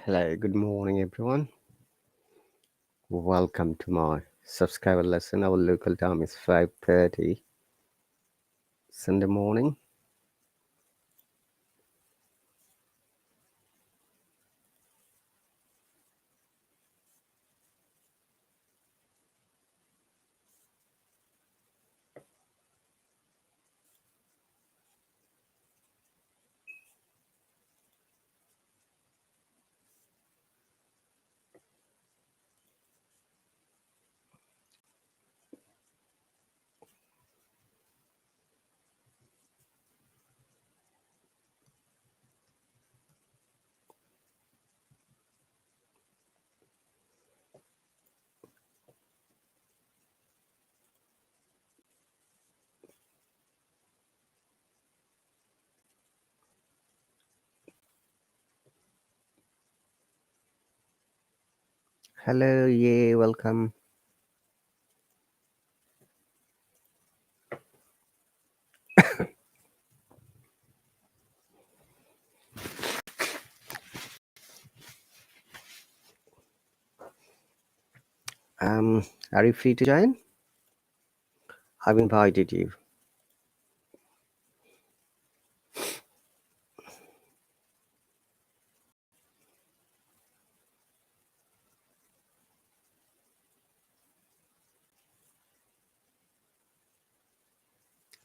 Hello, good morning, everyone. Welcome to my subscriber lesson. Our local time is 5:30 Sunday morning. Hello, yeah, welcome. Are you free to join? I've invited you.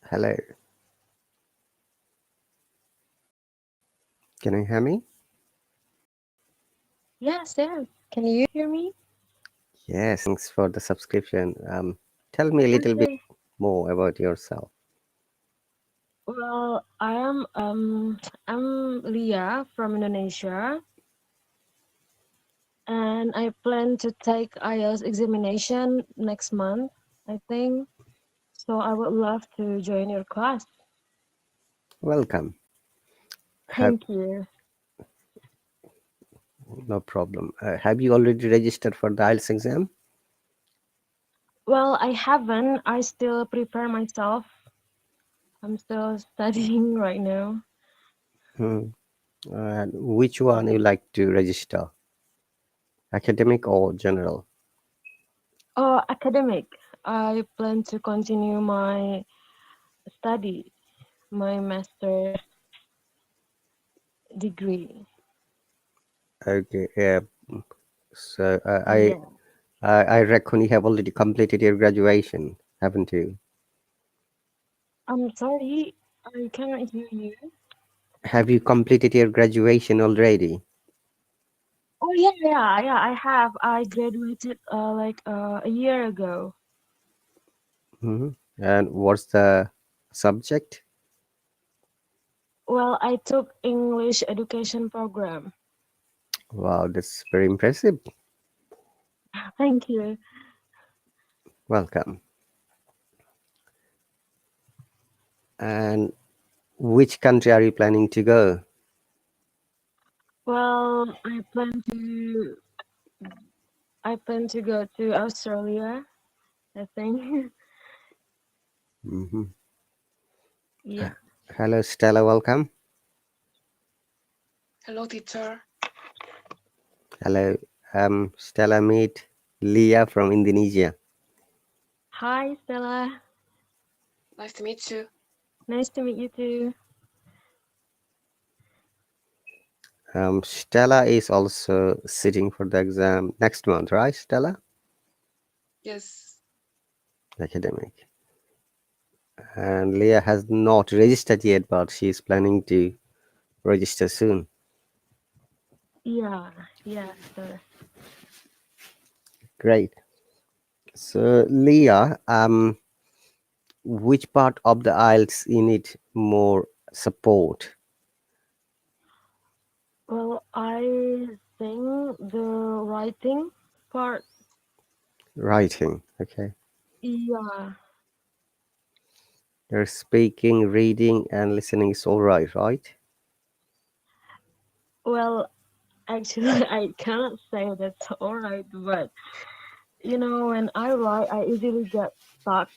Hello, can you hear me? Yes, yeah. Can you hear me? Yes, thanks for the subscription. Tell me a little bit Okay. more about yourself. Well, I'm Leah from Indonesia, and I plan to take IELTS examination next month, I think. So I would love to join your class. Welcome. Have Thank you. no problem. Have you already registered for the IELTS exam? Well, I haven't. I still prepare myself. I'm still studying right now. Hmm. And which one you like to register? Academic or general? Oh, academic. I plan to continue my study, my master degree. Okay. Yeah. So Yeah. I reckon you have already completed your graduation, haven't you? I'm sorry, I cannot hear you. Have you completed your graduation already? Oh yeah, I have. I graduated a year ago. Hmm. And what's the subject? Well, I took English education program. Wow, that's very impressive. Thank you. Welcome. And which country are you planning to go? Well, I plan to go to Australia, I think. Hmm. Yeah. Hello, Stella. Welcome. Hello, teacher. Hello, Stella. Meet Leah from Indonesia. Hi, Stella. Nice to meet you. Nice to meet you too. Stella is also sitting for the exam next month, right, Stella? Yes. Academic. And Leah has not registered yet, but she's planning to register soon. Yeah, yeah, sure. Great. So, Leah, which part of the IELTS you need more support? Well, I think the writing part, Writing. Okay. yeah. Your speaking, reading, and listening is all right, right? Well, actually, I cannot say that's all right, but when I write, I easily get stuck.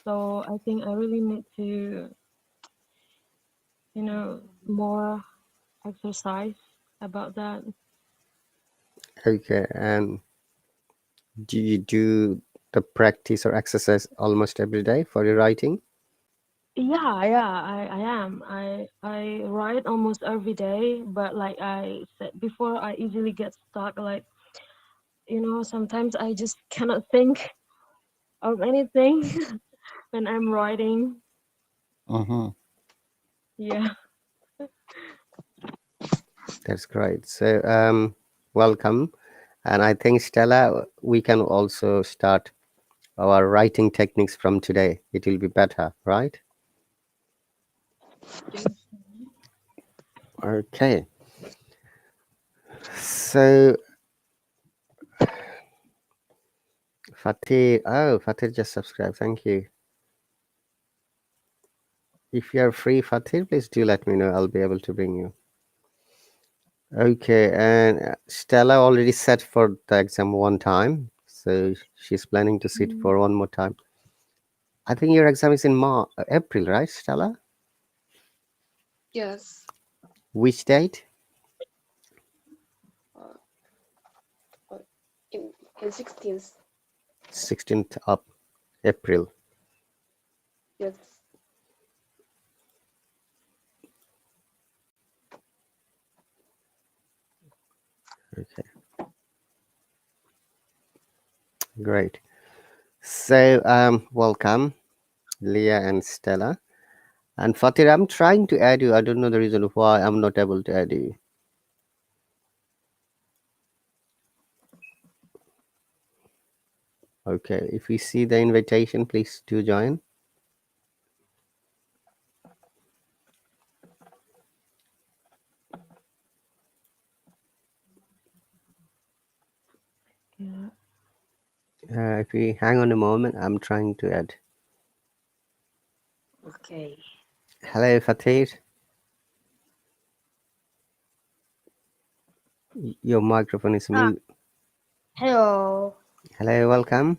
So I think I really need to, more exercise about that. Okay, and do you do the practice or exercise almost every day for your writing? Yeah, I am. I write almost every day, but like I said before, I easily get stuck. Like, sometimes I just cannot think of anything when I'm writing. Mm-hmm. Yeah. That's great. So, welcome. And I think, Stella, we can also start our writing techniques from today. It will be better, right? Yes. Okay. So, Fatih just subscribed. Thank you. If you are free, Fatih, please do let me know. I'll be able to bring you. Okay, and Stella already sat for the exam one time, so she's planning to sit Mm, for one more time. I think your exam is in April, right, Stella? Yes. Which date? Uh, uh, in 16th. 16th of April. Yes. Okay, great. So, welcome, Leah and Stella. And Fatih, I'm trying to add you. I don't know the reason why I'm not able to add you. Okay, if you see the invitation, please do join. yeah. If you hang on a moment, I'm trying to add. Okay. Hello, Fatih. Your microphone is Ah, mute. hello. Hello, welcome.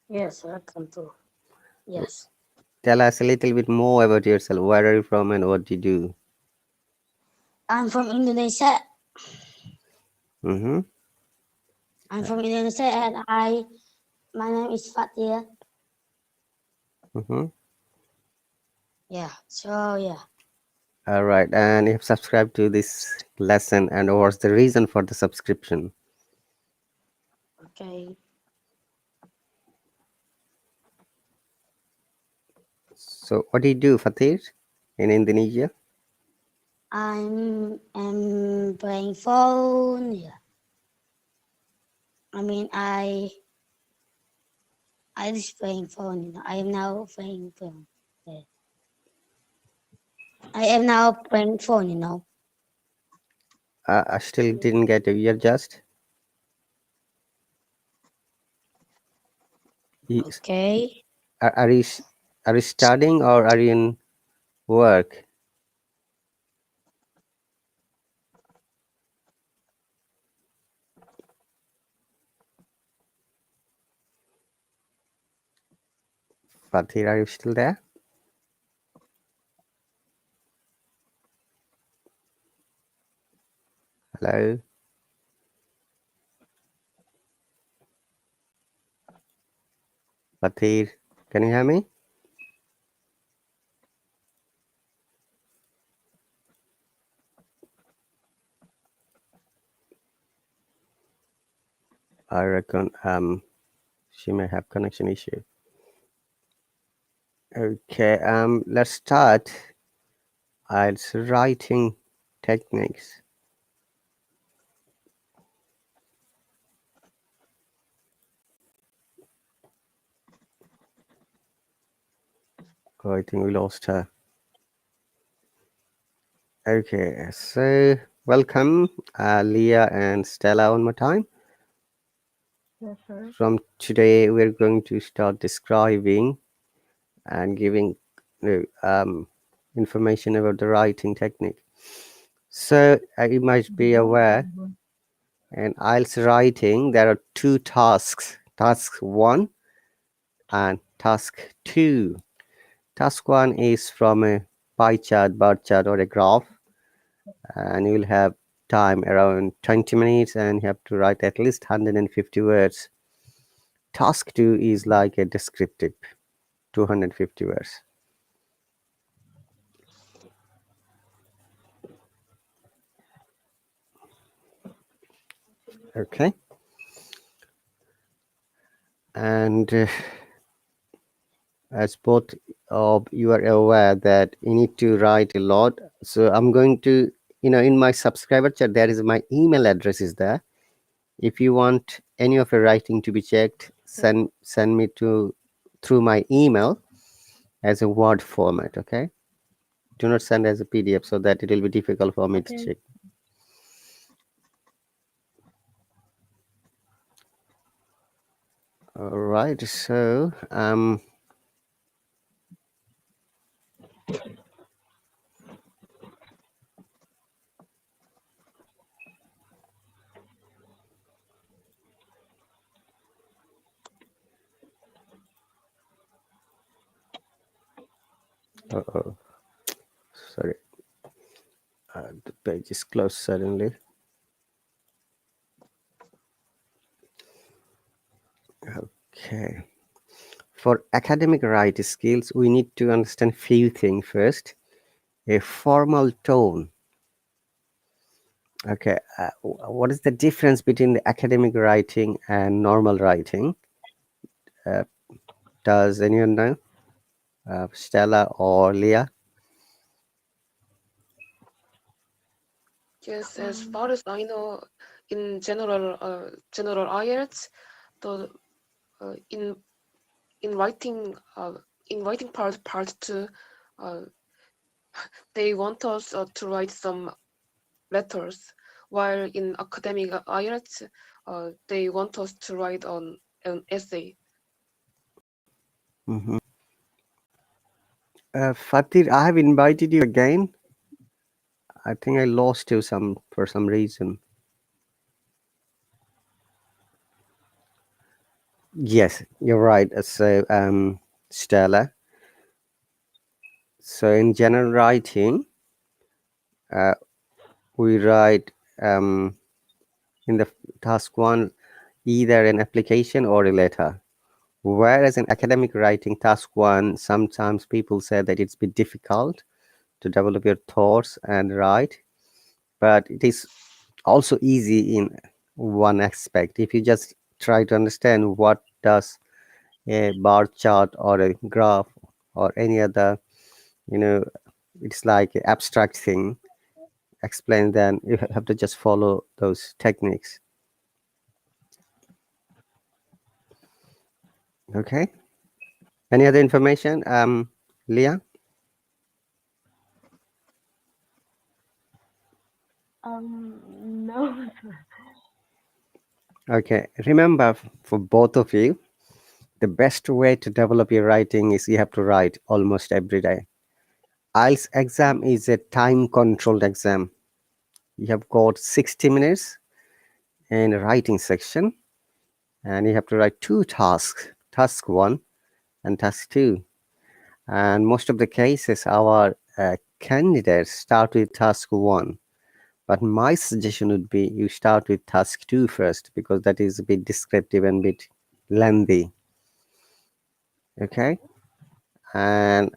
Yes, welcome to. Yes. Tell us a little bit more about yourself. Where are you from and what do you do? I'm from Indonesia. Mm-hmm. I'm from Indonesia and my name is Fatia. Mm-hmm. Yeah. So yeah. All right. And you have subscribed to this lesson, and what's the reason for the subscription? Okay. So, what do you do, Fatih, in Indonesia? I'm playing phone. Yeah. I mean I just playing phone. I am now playing phone. Yeah. I am now playing phone. I still didn't get you. You're just. you- Okay. Are you are you studying or are you in work? Fatih, are you still there? Hello, Fatih. Can you hear me? I reckon she may have connection issue. Okay, let's start. It's writing techniques. Oh, I think we lost her. Okay, so welcome, Leah and Stella, one more time. Yes, sir. From today, we're going to start describing and giving information about the writing technique. So, you might be aware, in IELTS writing, there are two tasks. Task 1 and task 2. Task 1 is from a pie chart, bar chart, or a graph, and you'll have time around 20 minutes, and you have to write at least 150 words. Task 2 is like a descriptive, 250 words. Okay. And as both of you are aware that you need to write a lot, so I'm going to, in my subscriber chat, there is my email address is there. If you want any of your writing to be checked, send me to through my email as a Word format. Okay, do not send as a PDF, so that it will be difficult for me to Okay. check. All right, so uh-oh, sorry, the page is closed suddenly. Okay. For academic writing skills, we need to understand few things first. A formal tone. Okay, what is the difference between the academic writing and normal writing? Uh, does anyone know? Stella or Leah? Yes, as Um, far as I know, in general IELTS, the uh, in in writing part two, uh, they want us to write some letters, while in academic IELTS, they want us to write on an essay. Mm-hmm. Fatir, I have invited you again. I think I lost you for some reason. Yes, you're right. So, Stella. So, in general writing, uh, we write in the task one either an application or a letter. Whereas in academic writing, task one, sometimes people say that it's a bit difficult to develop your thoughts and write, but it is also easy in one aspect. If you just try to understand what does a bar chart or a graph or any other, you know, it's like an abstract thing explain, then you have to just follow those techniques. Okay. Any other information, Leah? no. Okay. Remember, for both of you, the best way to develop your writing is you have to write almost every day. IELTS exam is a time controlled exam. You have got 60 minutes in a writing section, and you have to write two tasks, task one and task two. And most of the cases, our candidates start with task one. But my suggestion would be you start with task two first, because that is a bit descriptive and a bit lengthy. Okay. And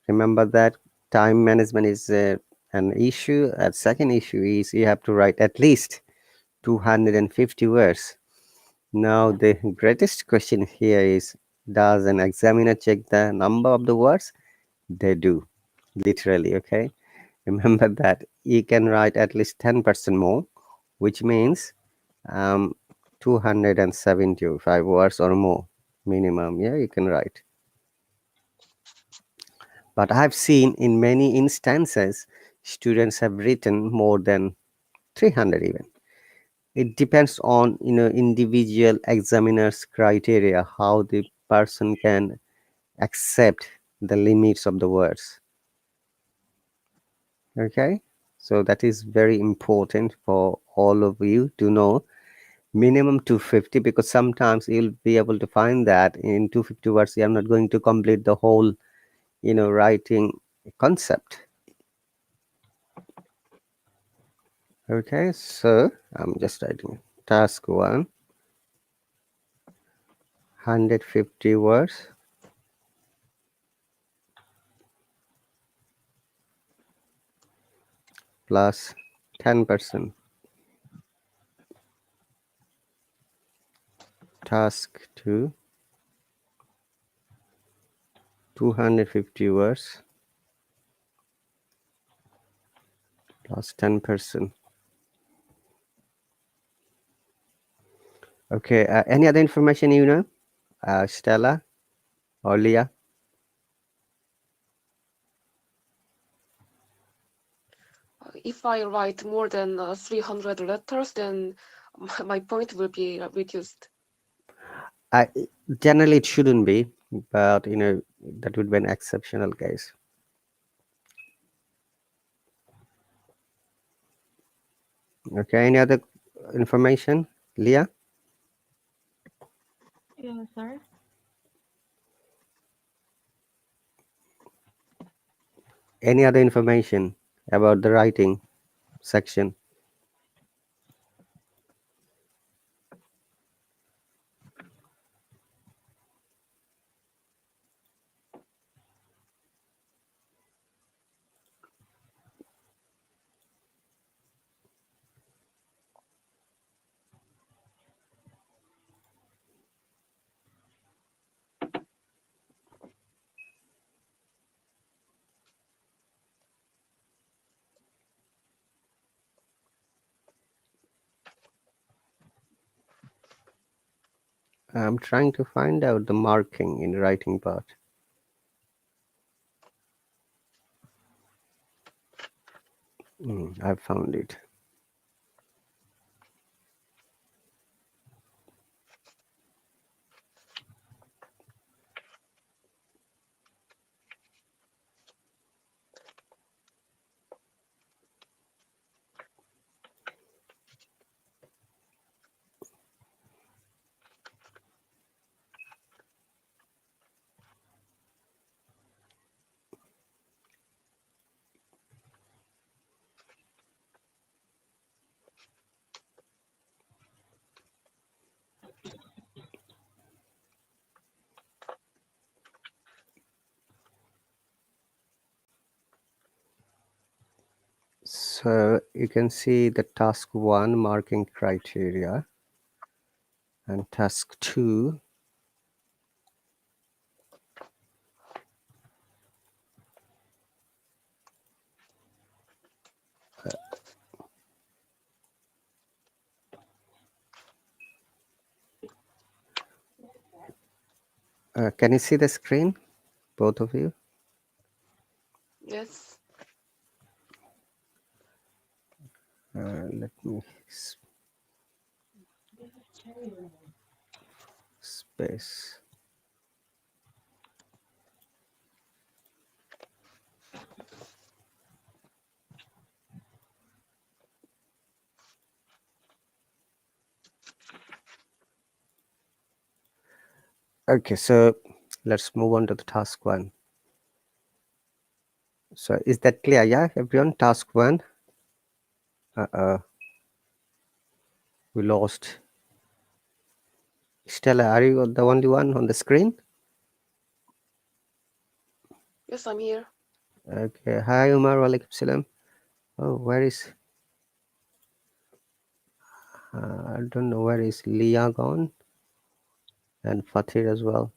remember that time management is an issue. A second issue is you have to write at least 250 words. Now, the greatest question here is, does an examiner check the number of the words? They do, literally. Okay. Remember that you can write at least 10% more, which means um, 275 words or more minimum. Yeah, you can write. But I've seen in many instances, students have written more than 300 even. It depends on individual examiner's criteria, how the person can accept the limits of the words. Okay, so that is very important for all of you to know. Minimum 250, because sometimes you'll be able to find that in 250 words you are not going to complete the whole writing concept. Okay, so I'm just writing task 1, 150 words plus 10%. Task 2, 250 words plus 10%. Okay, any other information you know, Stella or Leah? If I write more than 300 letters, then my point will be reduced. I generally it shouldn't be, but that would be an exceptional case. Okay, any other information, Leah? Yeah, sir. Any other information about the writing section? I'm trying to find out the marking in the writing part. I found it. So you can see the task 1 marking criteria and task 2. Can you see the screen, both of you? Yes. Let me space. Okay, so let's move on to the task 1. So is that clear? Yeah, everyone. Task 1. We lost Stella. Are you the only one on the screen? Yes, I'm here. Okay. Hi, Umar. Walaikum salam. Oh, where is? I don't know where is Leah gone, and Fatir as well.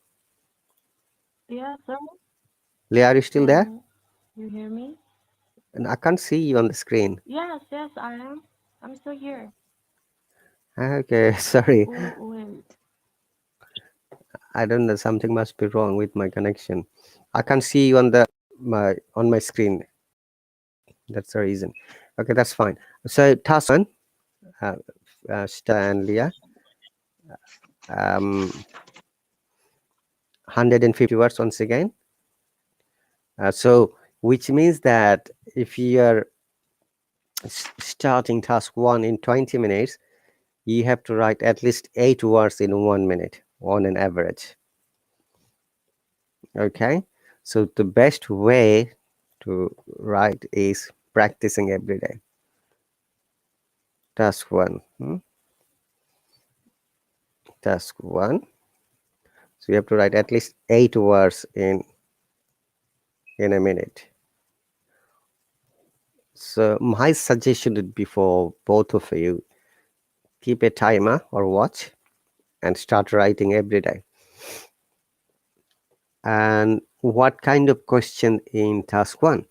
Yeah, sir. Leah, are you still there? You hear me? And I can't see you on the screen. Yes, yes, I am. I'm still here. Okay, sorry. Oh, wait. I don't know. Something must be wrong with my connection. I can't see you on my screen. That's the reason. Okay, that's fine. So task 1, uh, Stella and Leah. 150 words once again. So which means that if you are starting task 1 in 20 minutes, you have to write at least 8 words in 1 minute on an average. Okay, so the best way to write is practicing every day. Task one. Task one. So you have to write at least 8 words in a minute. So my suggestion would be for both of you, keep a timer or watch and start writing every day. And what kind of question in task one?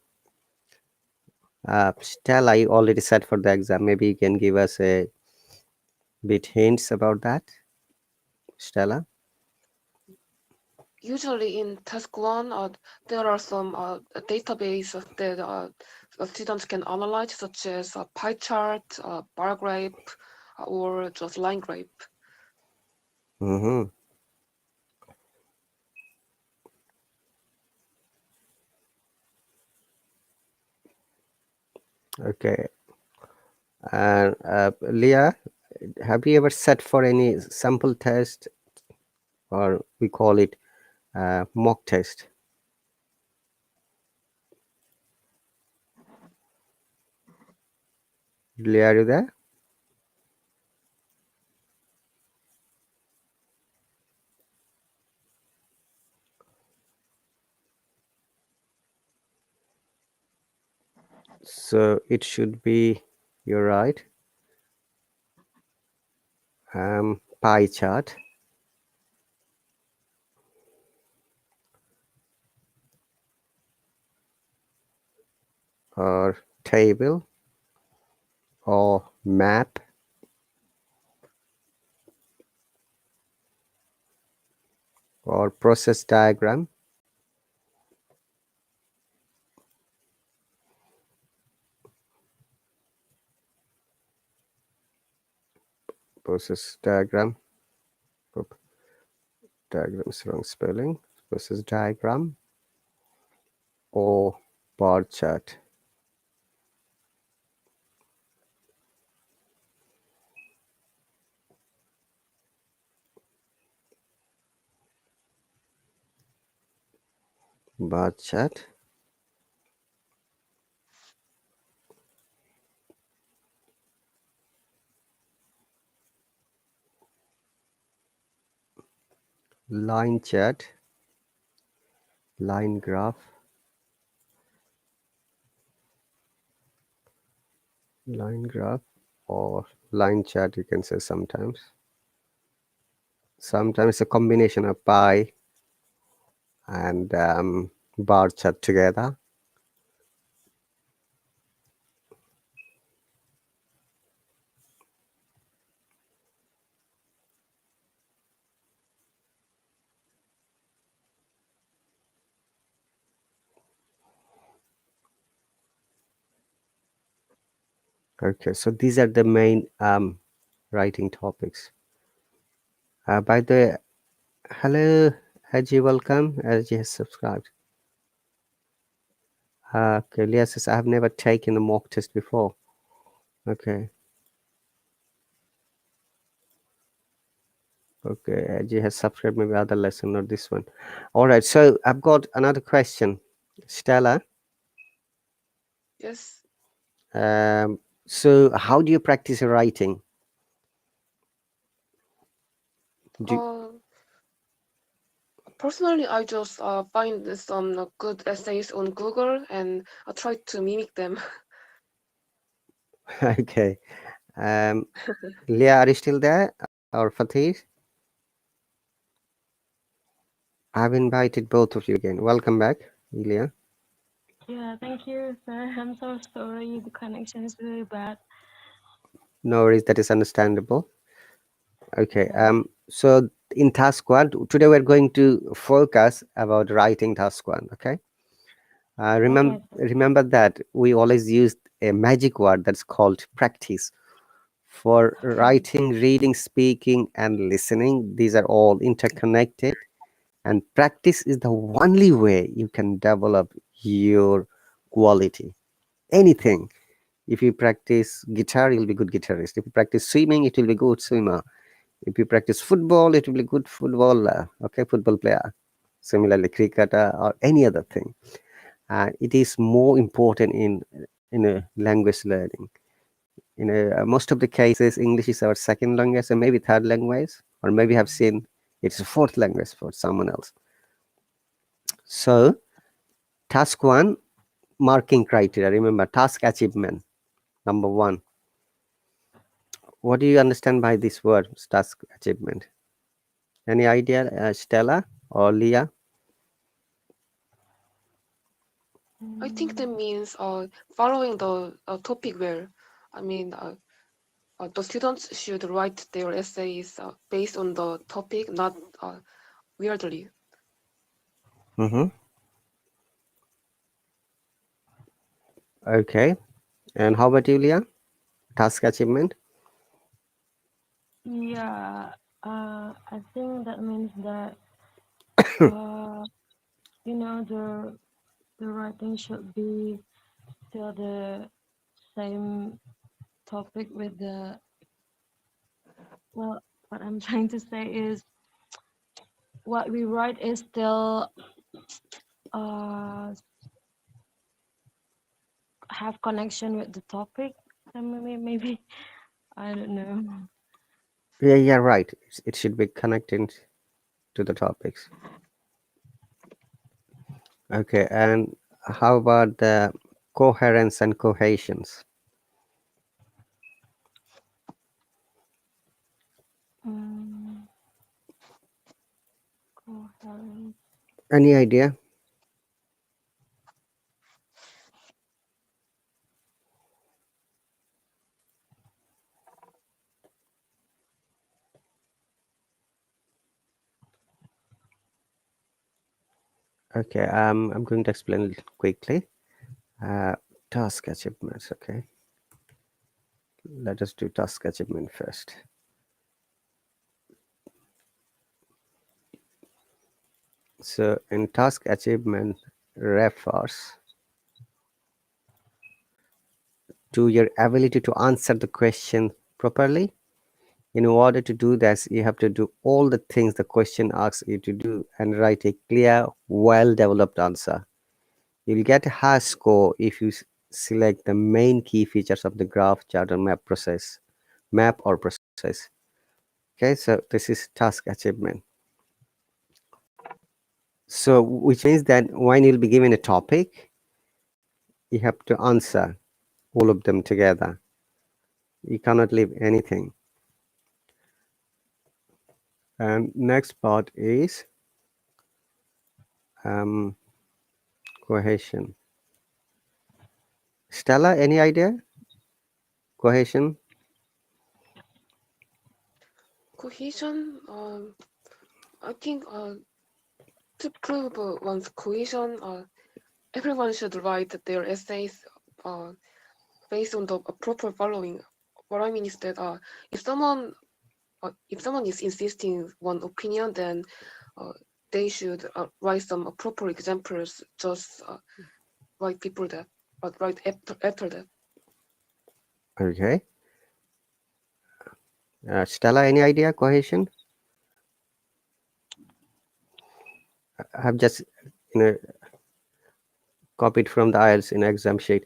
Stella, you already said for the exam. Maybe you can give us a bit hints about that, Stella. Usually in task one, there are some database that students can analyze, such as a pie chart, bar graph, or just line graph. Mm-hmm. Okay. And Leah, have you ever set for any sample test, or we call it mock test? Leah, are you there? So it should be, you're right, pie chart or table or map or process diagram. Process diagram. Oop, diagram is wrong spelling. Process diagram or bar chart. Bar chart. Line chart. Line graph. Line graph or line chart, you can say sometimes. Sometimes a combination of pie and bar chart together. Okay, so these are the main writing topics. By the way, hello, Haji, welcome. Haji has subscribed. Okay, Leah says, I have never taken a mock test before. Okay. Okay, Haji has subscribed, maybe other lesson, not this one. All right, so I've got another question. Stella, Yes. so how do you practice writing? Do Personally, I just find some good essays on Google and I try to mimic them. Okay. Leah, are you still there? Or Fatih? I've invited both of you again. Welcome back, Leah. Yeah, thank you, sir. I'm so sorry. The connection is really bad. No worries, that is understandable. Okay. Yeah. So in task one, today we're going to focus about writing task one. Okay. Okay, sir. Remember that we always used a magic word that's called practice. For writing, reading, speaking, and listening, these are all interconnected. And practice is the only way you can develop your quality. Anything. If you practice guitar, you'll be good guitarist. If you practice swimming, it will be good swimmer. If you practice football, it will be good footballer. Okay, football player. Similarly, cricketer or any other thing. It is more important in a language learning. most of the cases, English is our second language, and maybe third language, or maybe have seen it's a fourth language for someone else. So, task one, marking criteria. Remember, task achievement, number one. What do you understand by this word, task achievement? Any idea, Stella or Leah? I think that Mm, means following the topic well. I mean, the students should write their essays based on the topic, not weirdly. Mm-hmm. Okay. And how about you, Leah? Task achievement? yeah, I think that means that uh, you know, the writing should be still the same topic with the, well, what I'm trying to say is what we write is still uh have connection with the topic. And maybe I don't know. Yeah, right. It should be connected to the topics. Okay. And how about the coherence and cohesions? Mm, coherence. Any idea? Okay. I'm going to explain it quickly. Uh, task achievements. Okay. Let us do task achievement first. So, in task achievement refers to your ability to answer the question properly. In order to do this, you have to do all the things the question asks you to do and write a clear, well developed answer. You'll get a high score if you select the main key features of the graph, chart, or map or process. Okay, so this is task achievement. So, which means that when you'll be given a topic, you have to answer all of them together. You cannot leave anything. And next part is um, cohesion. Stella, any idea? Cohesion? Cohesion, I think to prove one's cohesion, everyone should write their essays uh, based on the proper following. What I mean is that if someone is insisting one opinion, then uh, they should write some proper examples. Just write people that, but right after that. Okay. Stella, any idea? Cohesion? I have just you know copied from the Ielts in exam sheet.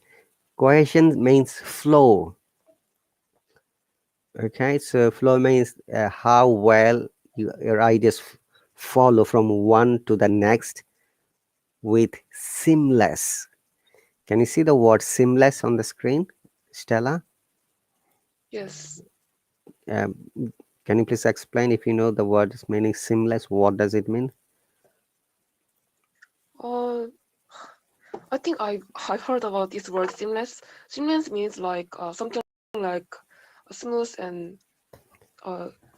Cohesion means flow. Okay, so flow means how well your ideas follow from one to the next with seamless. Can you see the word seamless on the screen, Stella? Yes. Um, can you please explain if you know the word is meaning seamless? What does it mean? Uh, I think I've heard about this word seamless. Seamless means like something like smooth and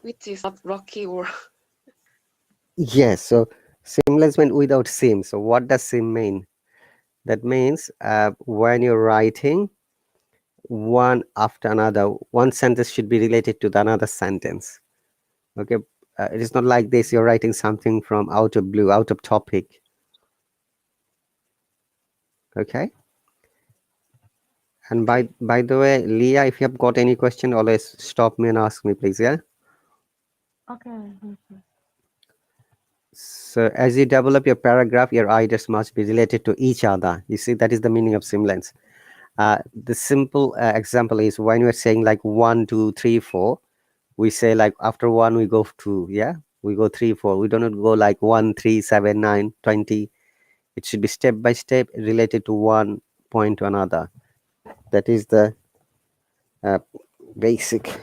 which is not rocky or Yes, so seamless means without seam. So what does seam mean? That means when you're writing one after another, one sentence should be related to the another sentence. Okay, it is not like this. You're writing something from out of blue, out of topic. Okay, and okay. by the way, Leah, if you have got any question, always stop me and ask me, please. Yeah. Okay. So as you develop your paragraph, your ideas must be related to each other. You see, that is the meaning of seamless. The simple example is when we're saying like 1, 2, 3, 4, we say like after 1 we go 2, yeah, we go 3, 4. We don't go like 1, 3, 7, 9, 20. It should be step by step related to one point to another. That is the uh, basic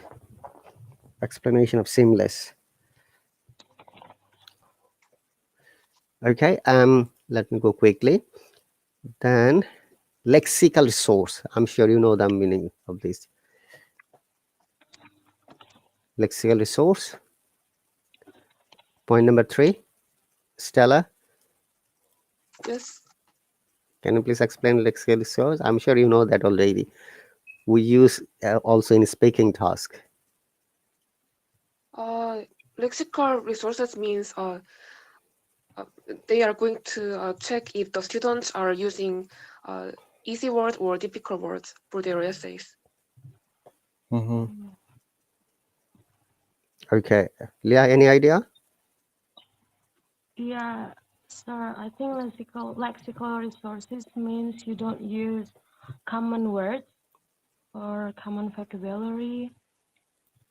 explanation of seamless. Okay, let me go quickly. Then lexical resource. I'm sure you know the meaning of this. Lexical resource. Point number 3. Stella, Yes. can you please explain lexical resource? I'm sure you know that already. We use also in speaking task. Uh, Lexical resources means uh, they are going to check if the students are using uh, easy words or difficult words for their essays. Mm-hmm. Okay, Leah, any idea? Yeah, sir. I think lexical resources means you don't use common words or common vocabulary,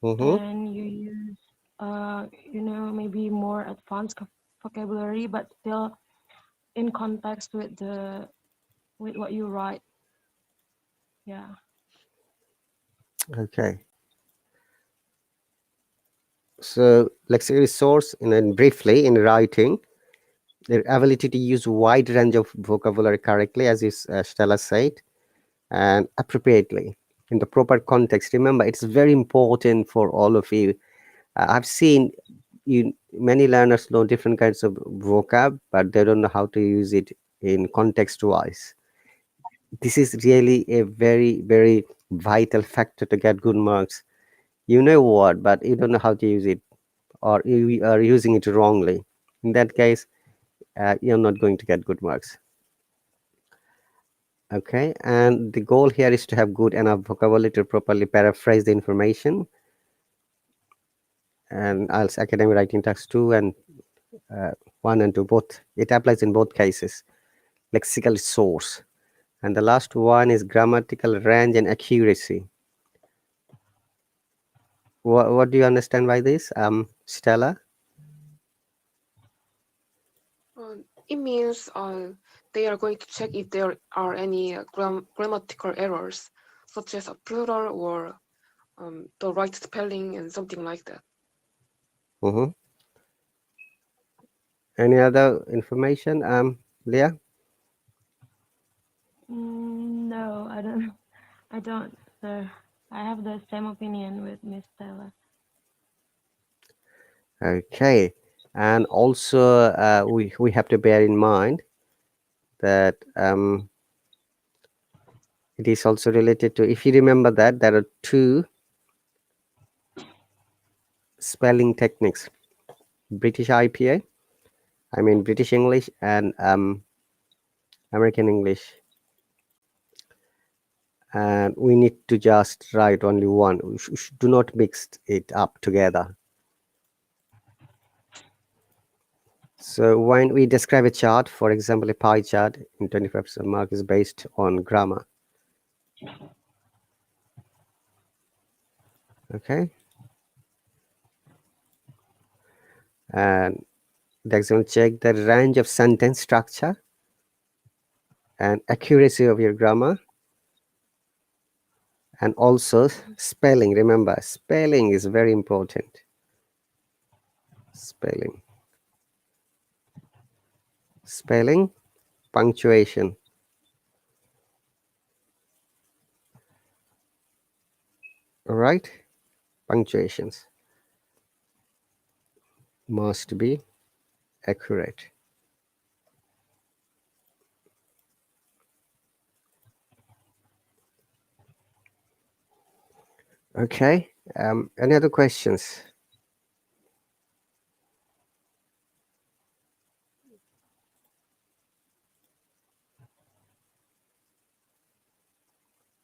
Mm-hmm. and you use maybe more advanced vocabulary, but still in context with the with what you write. Yeah. Okay. So lexical resource, briefly in writing, their ability to use wide range of vocabulary correctly, as is Stella said, and appropriately in the proper context. Remember, it's very important for all of you. I've seen you many learners know different kinds of vocab, but they don't know how to use it in context wise. This is really a very, very vital factor to get good marks. You know what, but you don't know how to use it, or you are using it wrongly. In that case, you're not going to get good marks. Okay, and the goal here is to have good enough vocabulary to properly paraphrase the information. And also academic writing tasks 2 and uh, 1 and 2 both. It applies in both cases. Lexical source. And the last one is grammatical range and accuracy. What do you understand by this, Stella? It means they are going to check if there are any grammatical errors, such as a plural or the right spelling and something like that. Mm-hmm. Any other information, Leah? No, I don't. I don't, sir. I have the same opinion with Miss Stella. Okay, and also we have to bear in mind that it is also related to, if you remember that there are two spelling techniques: British IPA, I mean British English, and American English. And we need to just write only one. Do not mix it up together. So when we describe a chart, for example, a pie chart in 25% mark is based on grammar. Okay. And the example, check the range of sentence structure and accuracy of your grammar, and also spelling. Remember, spelling is very important. Spelling, punctuation. All right, punctuations must be accurate. Okay. Any other questions?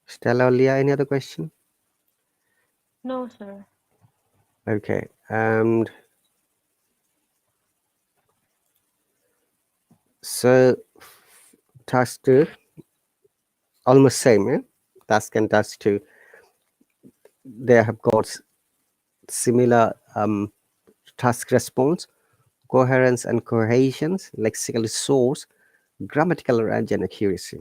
Stella or Leah, any other question? No, sir. Okay. And so task 2, almost same, yeah? task and task 2, they have got similar task response, coherence and cohesions, lexical resource, grammatical range and accuracy.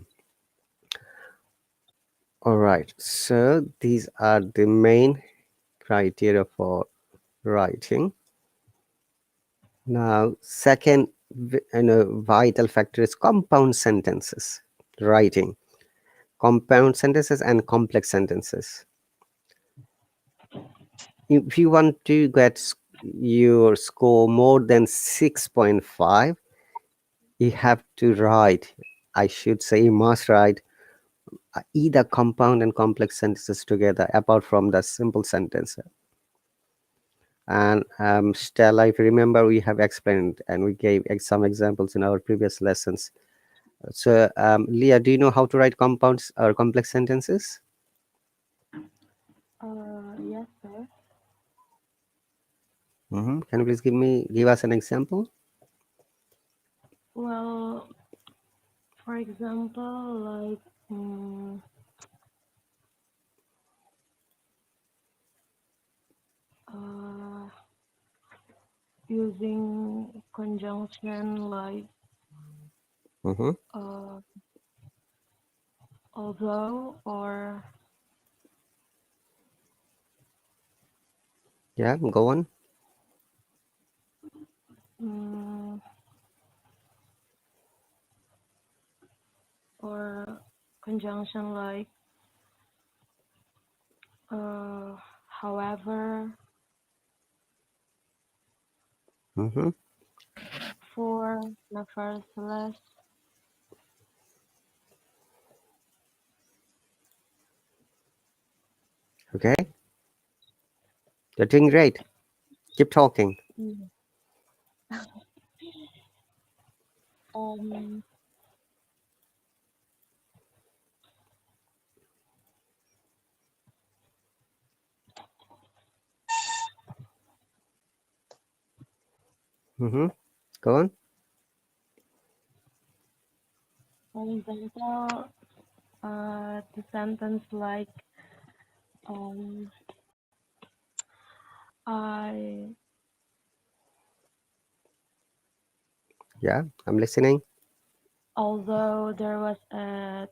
All right, so these are the main criteria for writing. Now, second, vital factor is compound sentences writing. Compound sentences and complex sentences. If you want to get your score more than 6.5, you have to write, I should say, you must write either compound and complex sentences together, apart from the simple sentence. And Stella, if you remember, we have explained and we gave some examples in our previous lessons. So, Leah, do you know how to write compounds or complex sentences? Yes, sir. Can you please give us an example? Well, for example, like uh, using conjunction like Mm-hmm. uh, although or Yeah, go on. mm, or conjunction like however, Mm-hmm. for, nevertheless. Okay, you're doing great. Keep talking. Mm. Um, Mm-hmm. Go on. for example, the sentence like um, I Yeah, I'm listening. although there was a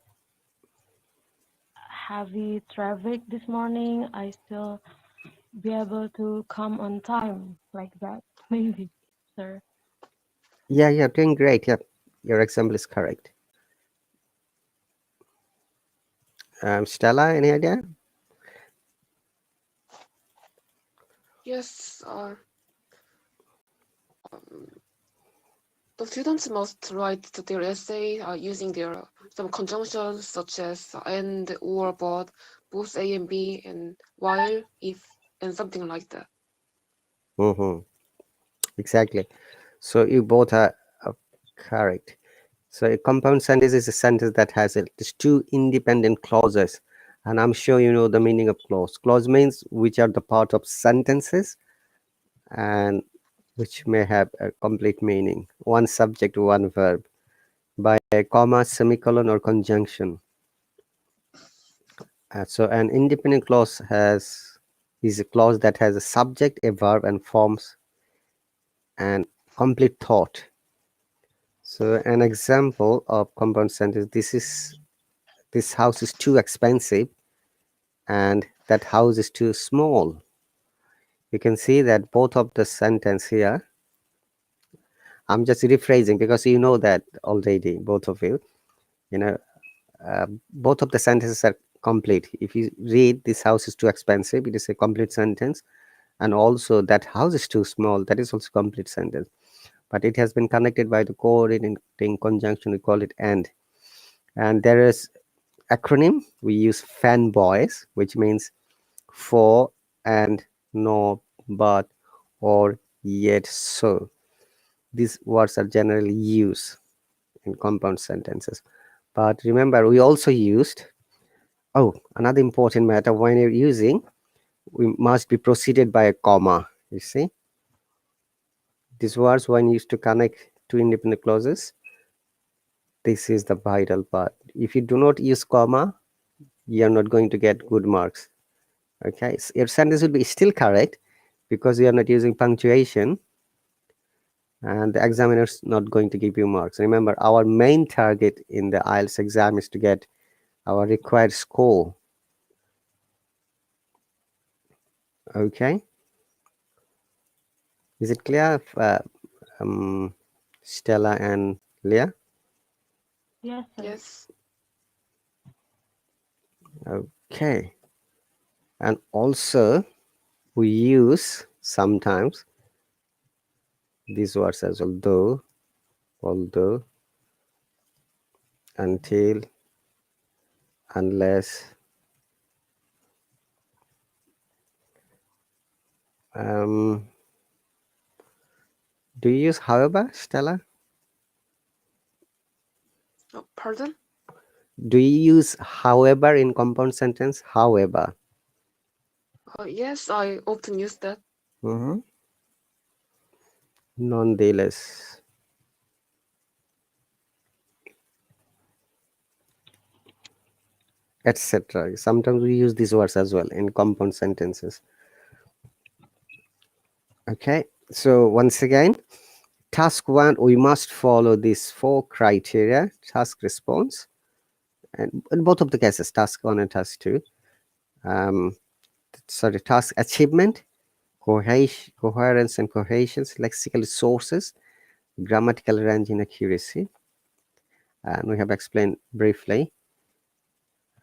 heavy traffic this morning, I still be able to come on time like that. Maybe, sir. Yeah, you're doing great. Yeah, your example is correct. Stella, any idea? Yes, the students must write their essay using their some conjunctions such as and, or, but, both A and B, and while, if, and something like that. Mm-hmm. Exactly. So you both are correct. So a compound sentence is a sentence that has at least two independent clauses. And I'm sure you know the meaning of clause. Clause means which are the part of sentences and which may have a complete meaning. One subject, one verb by a comma, semicolon, or conjunction. So an independent clause is a clause that has a subject, a verb, and forms and complete thought. So an example of compound sentence: this house is too expensive, and that house is too small. You can see that both of the sentence here. I'm just rephrasing because you know that already, both of you. You know, both of the sentences are complete. If you read this house is too expensive, it is a complete sentence, and also that house is too small, that is also complete sentence. But it has been connected by the coordinating conjunction. We call it and there is acronym. We use fanboys, which means for and no but or yet so. These words are generally used in compound sentences. But remember, we also used, oh, another important matter, when you're using, we must be preceded by a comma. You see, these words, when used to connect two independent clauses, this is the vital part. If you do not use comma, you're not going to get good marks. Okay, so your sentence will be still correct because you are not using punctuation, and the examiner's not going to give you marks. Remember, our main target in the IELTS exam is to get our required score. Okay, is it clear, Stella and Leah? Yes, sir. Yes. Okay, and also we use sometimes these words as well: though, although, until, unless. Um, do you use however, Stella? Oh, pardon? Do you use however in compound sentence? However. Yes, I often use that. Mm-hmm. Nonetheless, etc. Sometimes we use these words as well in compound sentences. Okay, so once again, task 1, we must follow these 4 criteria: task response, and in both of the cases, task 1 and task 2. Sorry, task achievement, coherence and cohesions, lexical sources, grammatical range and accuracy, and we have explained briefly.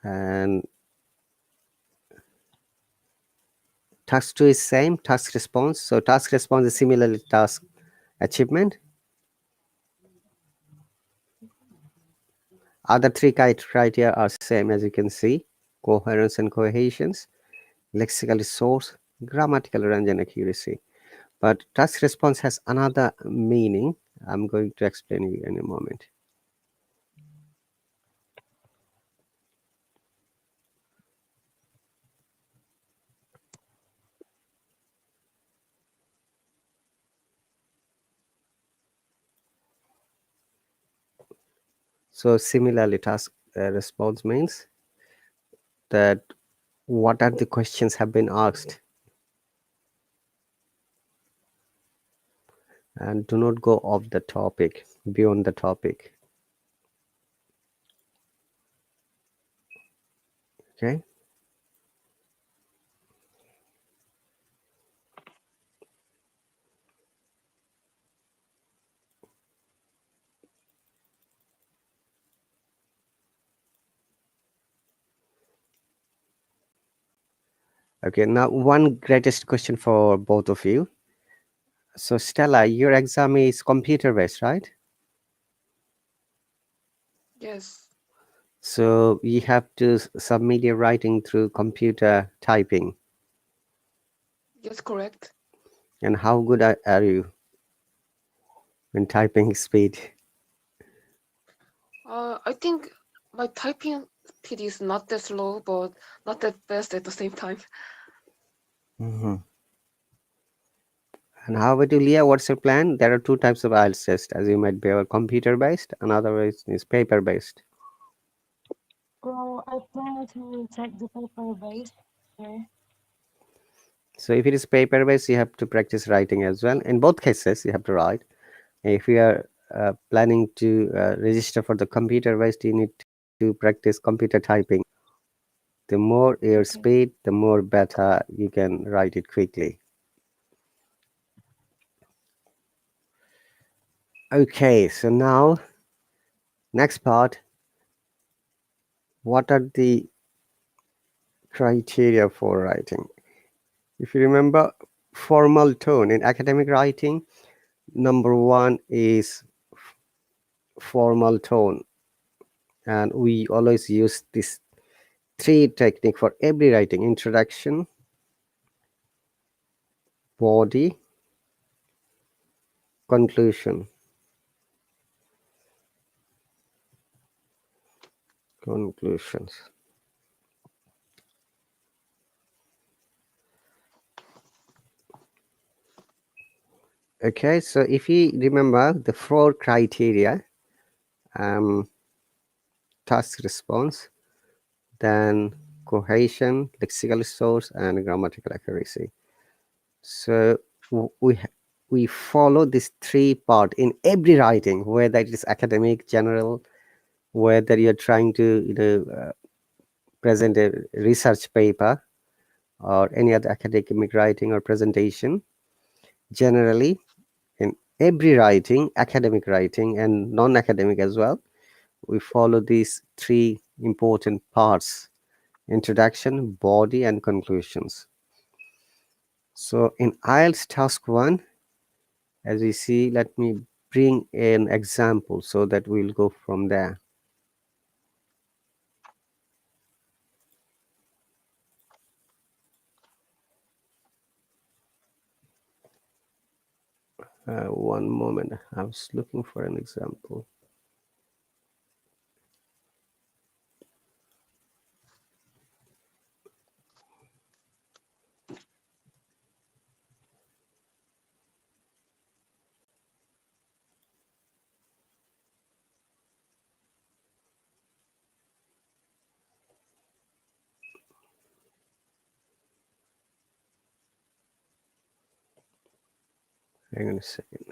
And task 2 is same, task response. So task response is similarly task achievement. Other 3 criteria are same, as you can see: coherence and cohesions, lexical resource, grammatical range and accuracy. But task response has another meaning. I'm going to explain you in a moment. So similarly, task response means that what are the questions have been asked, and do not go off the topic, beyond the topic. Okay. Okay, now one greatest question for both of you. So Stella, your exam is computer based, right? Yes. So you have to submit your writing through computer typing. Yes, correct. And how good are you in typing speed? I think my typing speed is not that slow, but not that fast at the same time. Hmm. And how about you, Leah? What's your plan? There are 2 types of IELTS test, as you might be aware: computer based, another is paper based. Well, I plan to take the paper base, sir. So if it is paper based, you have to practice writing as well. In both cases, you have to write. If you are planning to register for the computer based, you need to practice computer typing. The more your Okay. speed, the more better you can write it quickly. Okay, so now next part, what are the criteria for writing? If you remember, formal tone in academic writing, number 1 is formal tone, and we always use this 3 technique for every writing: introduction, body, conclusion. Conclusions. Okay, so if you remember the 4 criteria, task response, then cohesion, lexical resource, and grammatical accuracy. So we follow this three part in every writing, whether it is academic, general, whether you're trying to present a research paper or any other academic writing or presentation. Generally, in every writing, academic writing and non-academic as well, we follow these three important parts: introduction, body, and conclusions. So in IELTS task 1, as we see, let me bring an example so that we'll go from there. One moment, I was looking for an example. Hang on a second.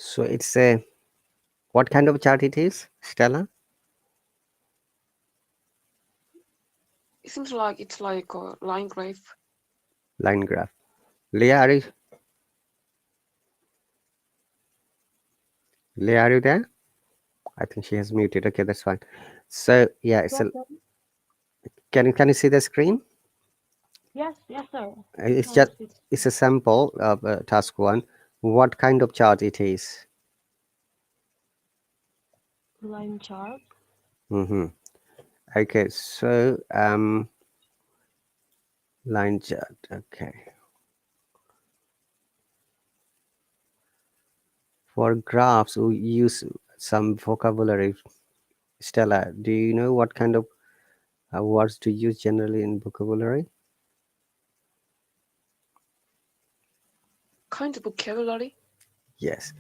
So it's a, what kind of chart it is, Stella? It seems like it's like a line graph. Line graph. Leah, are you there? I think she has muted. Okay, that's fine. So yeah, it's Yes, a, sir. can you see the screen? Yes, sir. It's I just, see it's a sample of task 1. What kind of chart it is? line chart. Mm-hmm. Okay, so line chart. Okay. For graphs, we use some vocabulary. Stella, do you know what kind of words to use generally in vocabulary? Kind of vocabulary. Yes.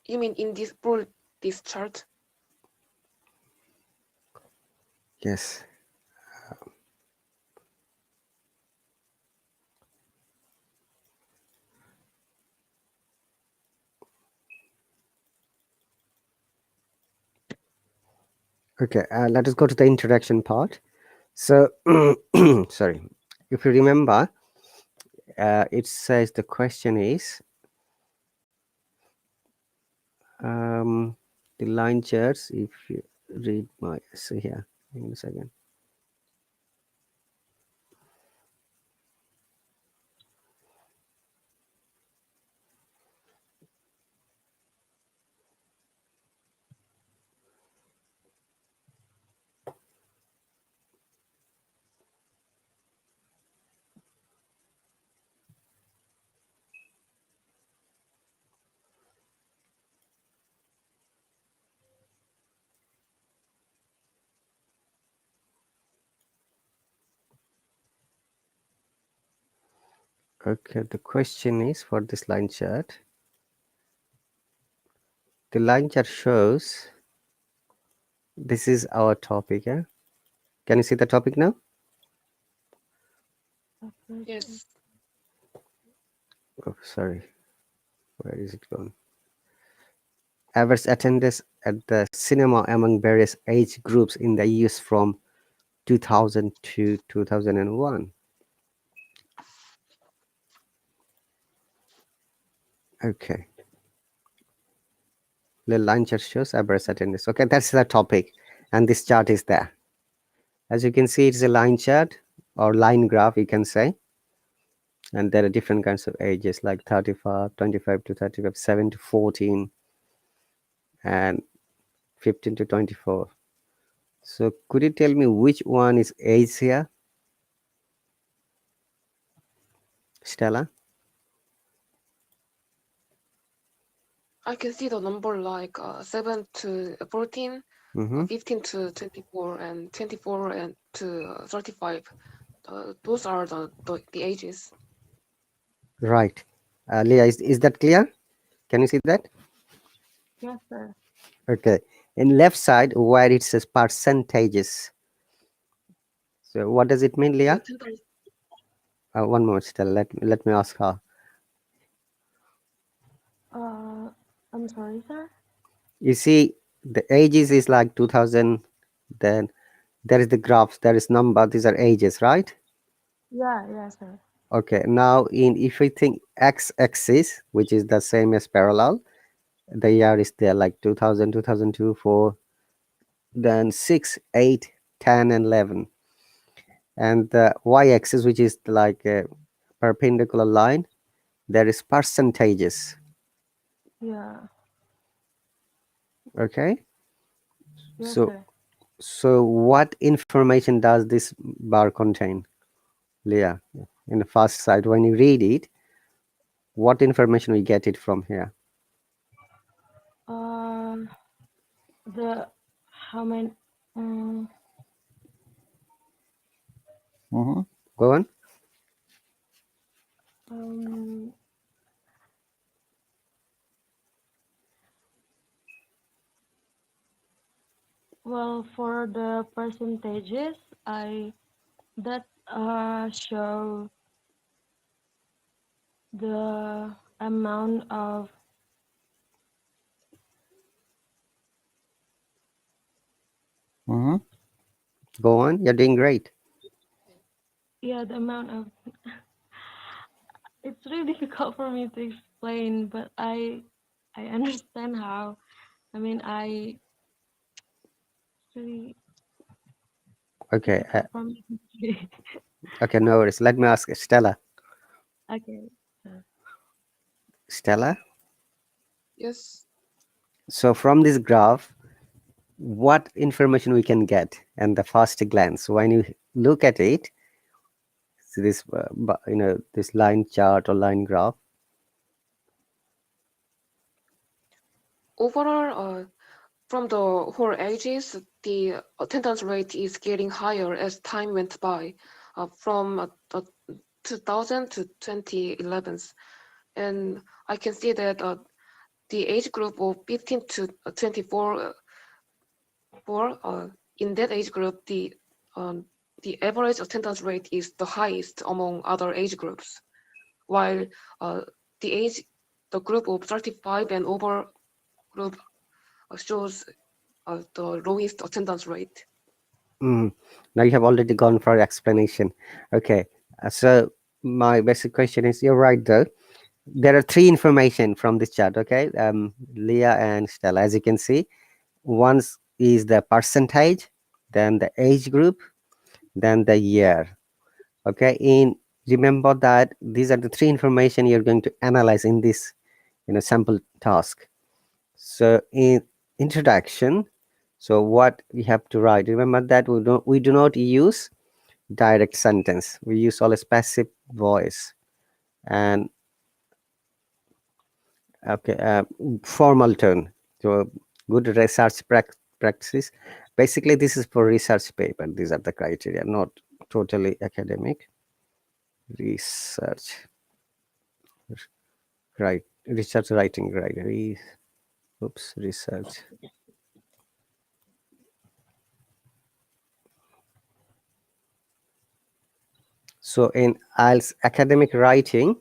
You mean in this for this chart? Yes. Okay, let us go to the introduction part. So, sorry, if you remember, it says the question is the line charts. If you read my essay here, hang on a second. Okay, the question is for this line chart. The line chart shows this is our topic. Yeah? Can you see the topic now? Yes. Oh, sorry. Where is it gone? Average attendance at the cinema among various age groups in the years from 2000 to 2001. Okay. The line chart shows average attendance. Okay, that's the topic. And this chart is there. As you can see, it's a line chart or line graph, you can say. And there are different kinds of ages like 35, 25 to 35, 7 to 14, and 15 to 24. So could you tell me which one is age here, Stella? I can see the number like 7 to 14, Mm-hmm. 15 to 24, and 24 and to 35. Those are the ages. Right. Leah, is that clear? Can you see that? Yes, sir. Okay. In left side where it says percentages. So what does it mean, Leah? Attendance. One more, Stella. Let me ask her. Uh, I'm sorry, sir. You see, the ages is like 2000. Then there is the graphs. There is number. These are ages, right? Yeah, yes, sir. Okay. Now, in if we think x-axis, which is the same as parallel, the year is there like 2000, 2002, 4, then 6, 8, 10, and 11. And the y-axis, which is like a perpendicular line, there is percentages. Yeah, Okay. yes, So sir. so what information does this bar contain, Leah? In the first side, when you read it, what information we get it from here? Um, the how many? Um, Mm-hmm. Go on. um, well, for the percentages, I that show the amount of Mm-hmm. Go on. You're doing great. yeah the amount of. It's really difficult for me to explain, but I understand how. I mean, it's really Okay. difficult for me to say. Okay. No worries. Let me ask Stella. Okay. So, Stella. Yes. So from this graph, what information we can get and the first glance when you look at it, so this this line chart or line graph. Overall, from the whole ages, the attendance rate is getting higher as time went by, from 2000 to 2011. And I can see that the age group of 15 to 24, in that age group, the average attendance rate is the highest among other age groups, while uh, the age, the group of 35 and over group shows the lowest attendance rate. Mm. Now you have already gone for explanation. Okay. So my basic question is, you're right though. There are three information from this chart. Okay. Leah and Stella, as you can see, once is the percentage, then the age group, then the year. Okay. In remember that these are the three information you're going to analyze in this sample task. So in introduction, so what we have to write, remember that we do not use direct sentence, we use always passive voice. And okay, formal tone. So good research practices. Basically this is for research paper, these are the criteria, not totally academic. Research, right? Research writing, right? Oops, research. So in IELTS academic writing,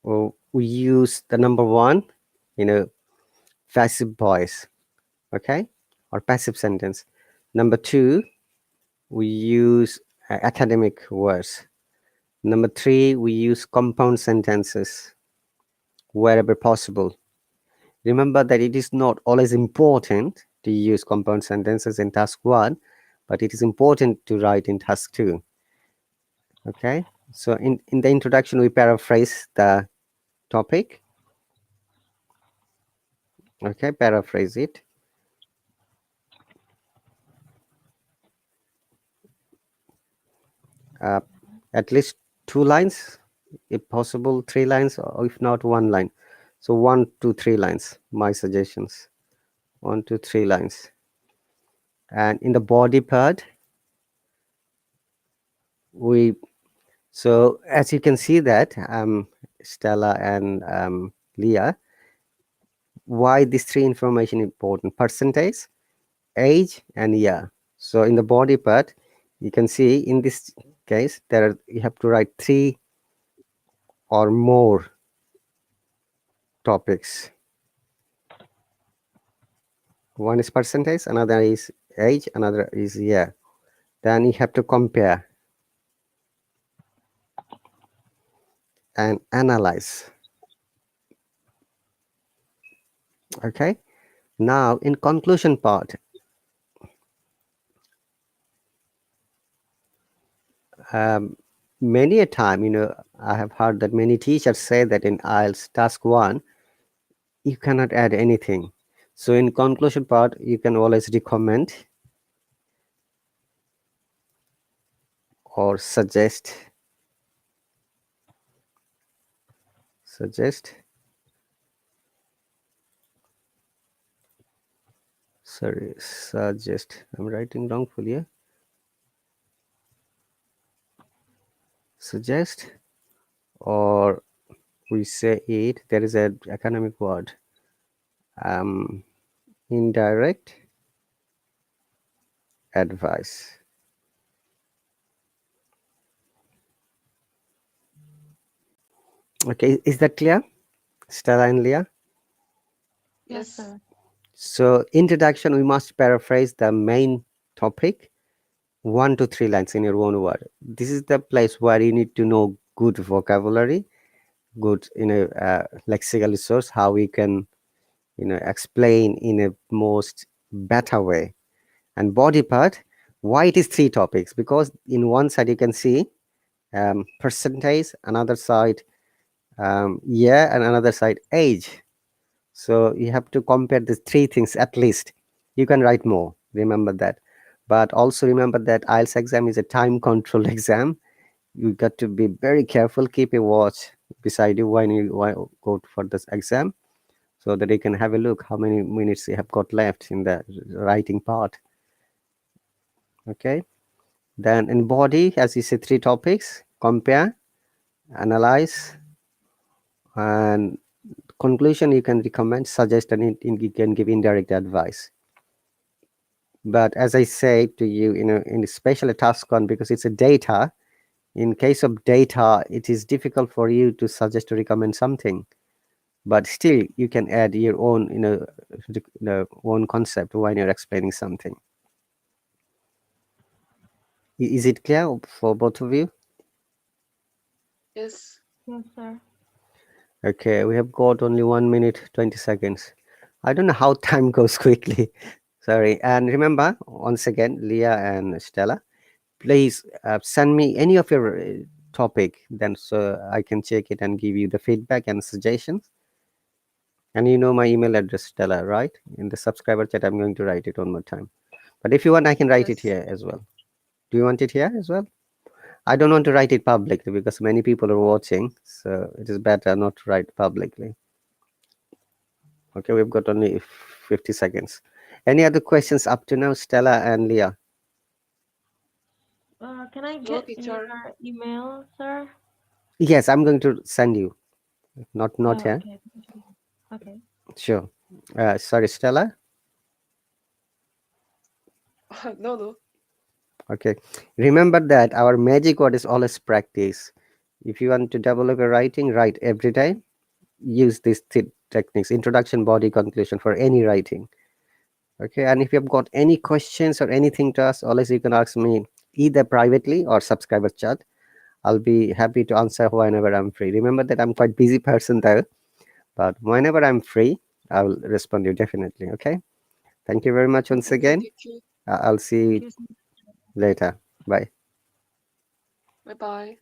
we use the number one, passive voice, okay, or passive sentence. Number two, we use academic words. Number three, we use compound sentences wherever possible. Remember that it is not always important to use compound sentences in task one, but it is important to write in task 2. Okay, so in the introduction we paraphrase the topic. Okay, paraphrase it. uh, at least 2 lines, if possible 3 lines, or if not 1 line. So 1 to 3 lines, my suggestions, 1 to 3 lines. And in the body part, we, so as you can see that Stella and Leah, why these three information important: percentage, age, and year. So in the body part, you can see in this case there are, you have to write 3 or more topics. One is percentage, another is age, another is year. Then you have to compare and analyze. Okay, now in conclusion part, many a time, I have heard that many teachers say that in IELTS task 1 you cannot add anything. So in conclusion part you can always recommend or suggest, sorry, suggest, I'm writing wrongfully here. Suggest, or we say it, there is a academic word, indirect advice. Okay, is that clear, Stella and Leah? Yes, Yes. sir. So introduction, we must paraphrase the main topic 1 to 3 lines in your own word. This is the place where you need to know good vocabulary, good lexical resource, how we can explain in a most better way. And body part, why it is 3 topics, because in one side you can see percentage, another side year, and another side age. So you have to compare these 3 things at least. You can write more, remember that. But also remember that IELTS exam is a time controlled exam. You got to be very careful, keep a watch beside you when you go for this exam, so that you can have a look how many minutes you have got left in the writing part. Okay, then in body, as you say, 3 topics: compare, analyze, and conclusion. You can recommend, suggest, and you can give indirect advice. But as I say to you, in especially task 1, because it's a data, in case of data it is difficult for you to suggest or recommend something, but still you can add your own own concept when you're explaining something. Is it clear for both of you? Yes. Yes, sir. Okay, we have got only 1 minute 20 seconds. I don't know how time goes quickly. Sorry. And remember, once again, Leah and Stella, please send me any of your topic, then so I can check it and give you the feedback and suggestions. And you know my email address, Stella, right? In the subscriber chat, I'm going to write it one more time. But if you want, I can write it Yes. here as well. Do you want it here as well? I don't want to write it publicly because many people are watching, so it is better not to write publicly. Okay, we've got only 50 seconds. Any other questions up to now, Stella and Leah? Can I No, get your teacher. email, sir? Yes, I'm going to send you. Not Oh, here. okay. Thank you. Okay. Sure. Sorry, Stella. No, no. Okay. Remember that our magic word is always practice. If you want to develop your writing, write every day. Use these techniques: introduction, body, conclusion for any writing. Okay. And if you've got any questions or anything to ask, always you can ask me either privately or subscriber chat. I'll be happy to answer whenever I'm free. Remember that I'm quite busy person though, but whenever I'm free, I will respond to you definitely. Okay. Thank you very much once Okay, again. thank you. I'll see Thank you you so much. later. Bye. Bye bye.